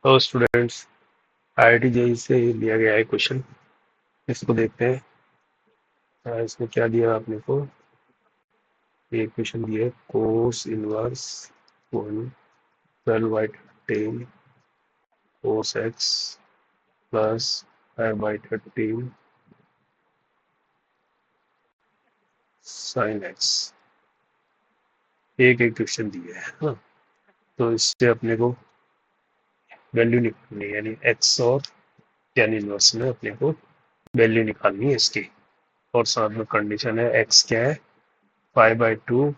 तो students, IIT JEE से लिया गया है क्वेश्चन। इसको देखते हैं। इसमें क्या दिया आपने को। ये क्वेश्चन दिया है cos inverse 1 12/10 cos x plus 5/13 sine x. एक एक क्वेश्चन दिया है। हाँ, तो इससे अपने को वैल्यू निकालनी है, यानी एक्स और tan इनवर्स में अपने को वैल्यू निकालनी है इसकी। और साथ में कंडीशन है एक्स क्या है 5/2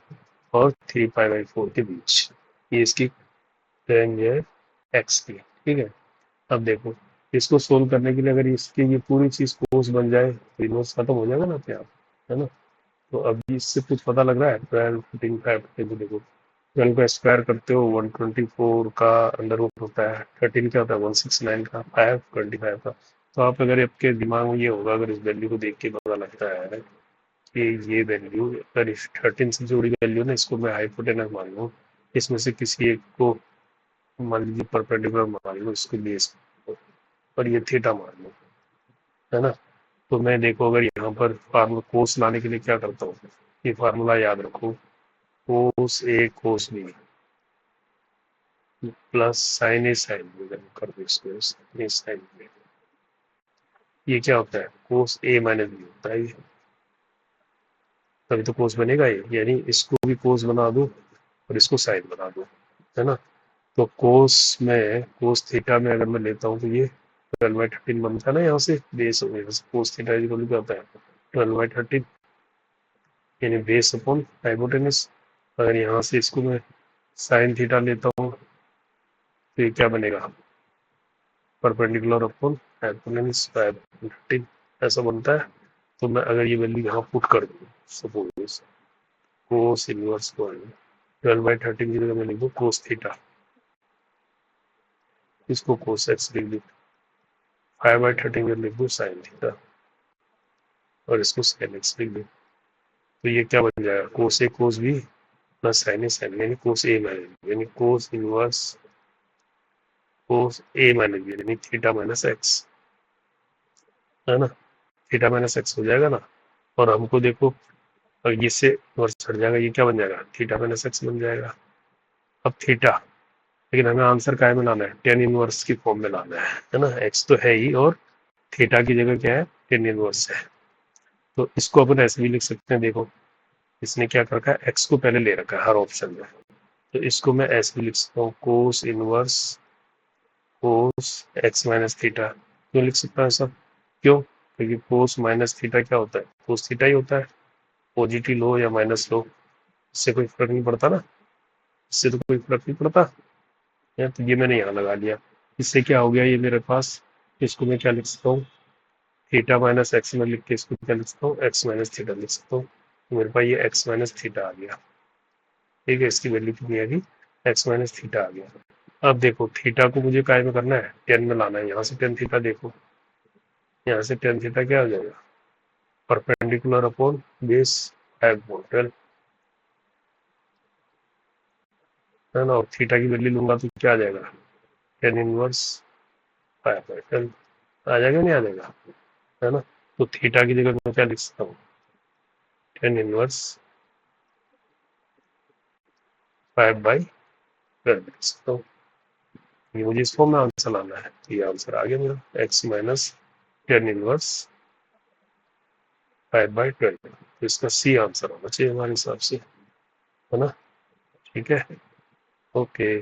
और 3π/4 के बीच। ये इसकी रेंज है एक्स की। ठीक है। अब देखो, इसको सोल्व करने के लिए अगर इसकी ये पूरी चीज कोस बन जाए तो इनवर्स खत्म हो जाएगा ना अपने आप, है ना। तो अभी इससे कुछ पता लग रहा है 12 15 5 देखो, 12 का स्क्वायर करते हो 124 का अंडर रूट होता है, 13 क्या होता है 169 का, 5 25 का। तो आप अगर आपके दिमाग में ये होगा, अगर इस वैल्यू को देख के पता लगता है कि ये वैल्यू, अगर इस 13 से जुड़ी वैल्यू ना, इसको मैं हाइपोटेनस मान लूँ, इसमें से किसी एक को मान लीजिए परपेंडिकुलर मान लो इसके बेस पर, ये थीटा मान लो, है ना। तो मैं देखो, अगर यहाँ पर फार्मूला कोस लाने के लिए क्या करता हूँ, ये फार्मूला याद रखो, कोस ए कोस बी प्लस साइन ए साइन बी कर दो इसको, साइन बी। ये क्या होता है कोस ए माइनस बी होता है ये, तभी तो कोस बनेगा ये, यानी इसको भी कोस बना दो और इसको साइन बना दो, है ना। तो कोस में कोस थीटा में अगर मैं लेता हूँ तो ये 12/13 बनता है ना, यहाँ से बेस हो गया, कोस थीटा इक्वल क्या होता है 12/13, यानी बेस अपॉन हाइपोटेनस। अगर यहाँ से इसको मैं साइन थीटा लेता हूँ तो ये क्या बनेगा परपेंडिकुलर अपॉन हाइपोटेनस 5/13, ऐसा बनता है। तो मैं अगर ये वैल्यू यहाँ पुट कर दूँ, सपोज कोस इनवर्स 12/13 की जगह मैं लिख दूँ कोस थीटा, इसको कोस एक्स लिख दूँ, 5/13 में लिख दूँ साइन थीटा और इसको साइन एक्स लिख दूँ। तो ये क्या बन जाएगा कोस ए कोस बी प्लस साइन ए साइन, यानी कोस ए माइनस, यानी कोस इनवर्स कोस ए माइनस बी, यानी थीटा माइनस एक्स, है ना। थीटा माइनस एक्स हो जाएगा ना। और हमको देखो, और इससे इनवर्स हट जाएगा, ये क्या बन जाएगा थीटा माइनस एक्स बन जाएगा। अब थीटा, लेकिन हमें आंसर काय में लाना है, टेन इनवर्स की फॉर्म में लाना है ना। एक्स तो है ही और थीटा की जगह क्या है टेन इनवर्स है। तो इसको अपन ऐसे भी लिख सकते हैं, देखो इसने क्या कर रखा है एक्स को पहले ले रखा है हर ऑप्शन में, तो इसको मैं ऐसे भी लिख सकता हूँ cos inverse cos x minus theta. क्यों लिख सकता हूँ सब, क्यों, क्योंकि कोस माइनस थीटा क्या होता है कोस थीटा ही होता है, पॉजिटिव लो या माइनस लो इससे कोई फर्क नहीं पड़ता ना, इससे तो कोई फर्क नहीं पड़ता है। तो ये मैंने यहाँ लगा लिया, इससे क्या हो गया ये मेरे पास, इसको मैं क्या लिख सकता हूँ थीटा माइनस एक्स में लिख के इसको क्या लिख सकता हूँ एक्स माइनस थीटा लिख सकता हूँ। तो मेरे पास ये एक्स माइनस थीटा आ गया। ठीक है, इसकी वैल्यू कितनी आ गई एक्स माइनस थीटा आ गया। अब देखो थीटा को मुझे काय में करना है टेन में लाना है, यहाँ से टेन थीटा देखो, यहाँ से टेन थीटा क्या हो जाएगा परपेंडिकुलर अपॉन बेस 5/12, है ना। और थीटा की वैल्यू लूंगा तो क्या आ जाएगा टेन इनवर्स 5/12 आ जाएगा, नहीं आ जाएगा, है ना। तो थीटा की जगह मैं क्या लिख सकता हूँ टेन इनवर्स 5/12 लिख सकता हूँ। ये मुझे इस फॉर्म में आंसर लाना है, ये आंसर आ गया मेरा एक्स माइनस टेन इनवर्स 5/12। तो इसका सी आंसर होना चाहिए हमारे हिसाब से, है ना। ठीक है, ओके।